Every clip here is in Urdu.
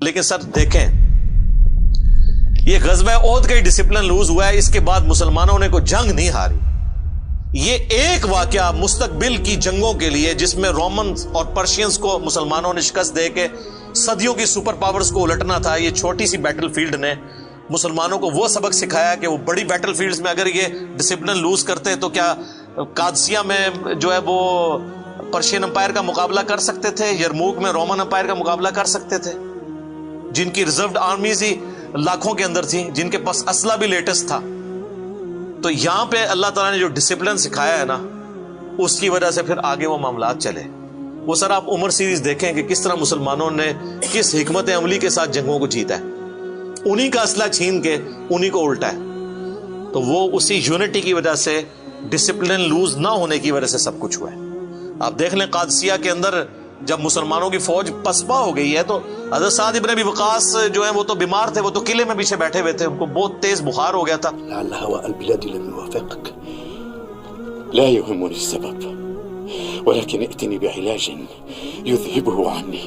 لیکن سر دیکھیں، یہ غزوہ احد کا ہی ڈسپلن لوز ہوا ہے، اس کے بعد مسلمانوں نے کوئی جنگ نہیں ہاری۔ یہ ایک واقعہ مستقبل کی جنگوں کے لیے جس میں رومنز اور پرشینز کو مسلمانوں نے شکست دے کے صدیوں کی سپر پاورز کو الٹنا تھا، یہ چھوٹی سی بیٹل فیلڈ نے مسلمانوں کو وہ سبق سکھایا کہ وہ بڑی بیٹل فیلڈز میں اگر یہ ڈسپلن لوز کرتے تو کیا قادسیہ میں جو ہے وہ پرشین امپائر کا مقابلہ کر سکتے تھے، یرموک میں رومن امپائر کا مقابلہ کر سکتے تھے، جن کی ریزروڈ آرمیز ہی لاکھوں کے اندر تھیں، جن کے پاس اسلحہ بھی لیٹسٹ تھا۔ تو یہاں پہ اللہ تعالیٰ نے جو ڈسپلن سکھایا ہے نا، اس کی وجہ سے پھر آگے وہ معاملات چلے۔ وہ سر آپ عمر سیریز دیکھیں کہ کس طرح مسلمانوں نے کس حکمت عملی کے ساتھ جنگوں کو جیتا ہے، انہی کا اسلحہ چھین کے انہی کو الٹا ہے۔ تو وہ اسی یونٹی کی وجہ سے، ڈسپلن لوز نہ ہونے کی وجہ سے سب کچھ ہوا ہے۔ آپ دیکھ لیں قادسیہ کے اندر جب مسلمانوں کی فوج پسپا ہو گئی ہے تو حضرت سعد ابن ابی وقاص جو ہیں وہ تو بیمار تھے، وہ تو قلعے میں پیچھے بیٹھے ہوئے تھے، ان کو بہت تیز بخار ہو گیا تھا۔ لعل هواء البلاد لم يوافقك، لا يهمني السبب، ولكن ائتني بعلاج يذهبه عني،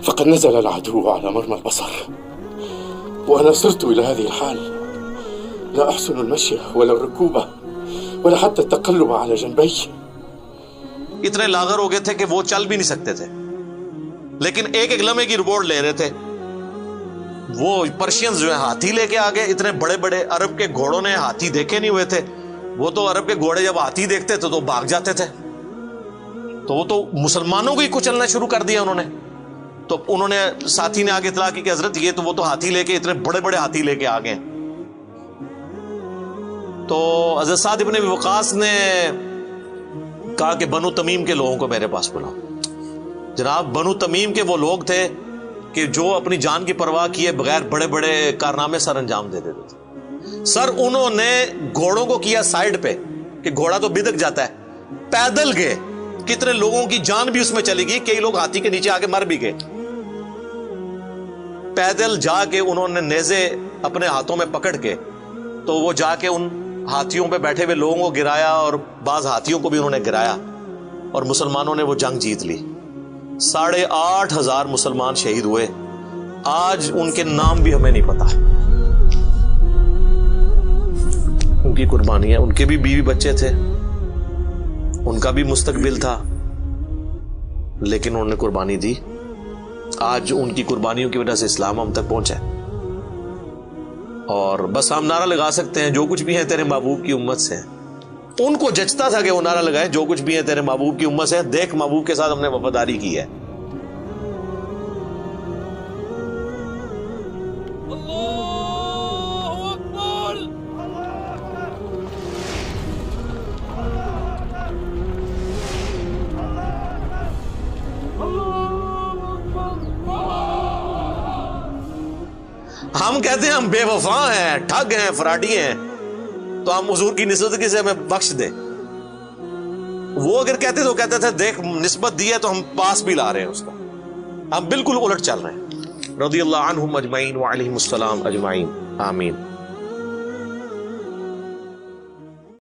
فقد نزل العدو على مرمى البصر وأنا صرت إلى هذه الحال، لا أحسن المشي ولا الركوب ولا حتى التقلب على جنبي۔ اتنے لاغر ہو گئے تھے کہ وہ چل بھی نہیں سکتے تھے، لیکن ایک ایک لمحے کی رپورٹ لے رہے تھے۔ وہ پرشینز جو ہیں ہاتھی لے کے آگے، اتنے بڑے بڑے عرب کے گھوڑوں نے ہاتھی دیکھے نہیں ہوئے تھے، وہ تو عرب کے گھوڑے جب ہاتھی دیکھتے تھے تو بھاگ جاتے تھے، تو وہ تو مسلمانوں کو ہی کچلنا شروع کر دیا انہوں نے۔ تو انہوں نے ساتھی نے آگے اطلاع کی کہ حضرت یہ تو وہ تو ہاتھی لے کے، اتنے بڑے بڑے ہاتھی لے کے آگے۔ تو حضرت سعد ابن ابی وقاص نے کہا کہ بنو تمیم کے لوگوں کو میرے پاس بلاؤ۔ جناب بنو تمیم کے وہ لوگ تھے کہ جو اپنی جان کی پرواہ کیے بغیر بڑے بڑے کارنامے سر انجام دے دیتے تھے۔ سر انہوں نے گھوڑوں کو کیا سائیڈ پہ کہ گھوڑا تو بدک جاتا ہے، پیدل گئے، کتنے لوگوں کی جان بھی اس میں چلی گئی، کئی لوگ ہاتھی کے نیچے آگے مر بھی گئے۔ پیدل جا کے انہوں نے نیزے اپنے ہاتھوں میں پکڑ کے تو وہ جا کے ان ہاتھیوں پہ بیٹھے ہوئے لوگوں کو گرایا، اور بعض ہاتھیوں کو بھی انہوں نے گرایا، اور مسلمانوں نے وہ جنگ جیت لی۔ 8,500 مسلمان شہید ہوئے، آج ان کے نام بھی ہمیں نہیں پتا۔ ان کی قربانی ہے، ان کے بھی بیوی بچے تھے، ان کا بھی مستقبل تھا، لیکن انہوں نے قربانی دی۔ آج ان کی قربانیوں کی وجہ سے اسلام ہم تک پہنچا ہے۔ اور بس ہم نعرہ لگا سکتے ہیں جو کچھ بھی ہیں تیرے محبوب کی امت سے۔ ان کو جچتا تھا کہ وہ نعرہ لگائے جو کچھ بھی ہیں تیرے محبوب کی امت سے، دیکھ محبوب کے ساتھ ہم نے وفاداری کی ہے۔ ہم کہتے ہیں ہم بے وفا ہیں، ٹھگ ہیں، فراڈی ہیں، تو ہم حضور کی نسبت سے ہمیں بخش دے۔ وہ اگر کہتے تو کہتے تھے دیکھ نسبت دی ہے تو ہم پاس بھی لا رہے ہیں اس کو، ہم بالکل الٹ چل رہے ہیں۔ رضی اللہ عنہم اجمعین وعلیہم السلام اجمعین، آمین۔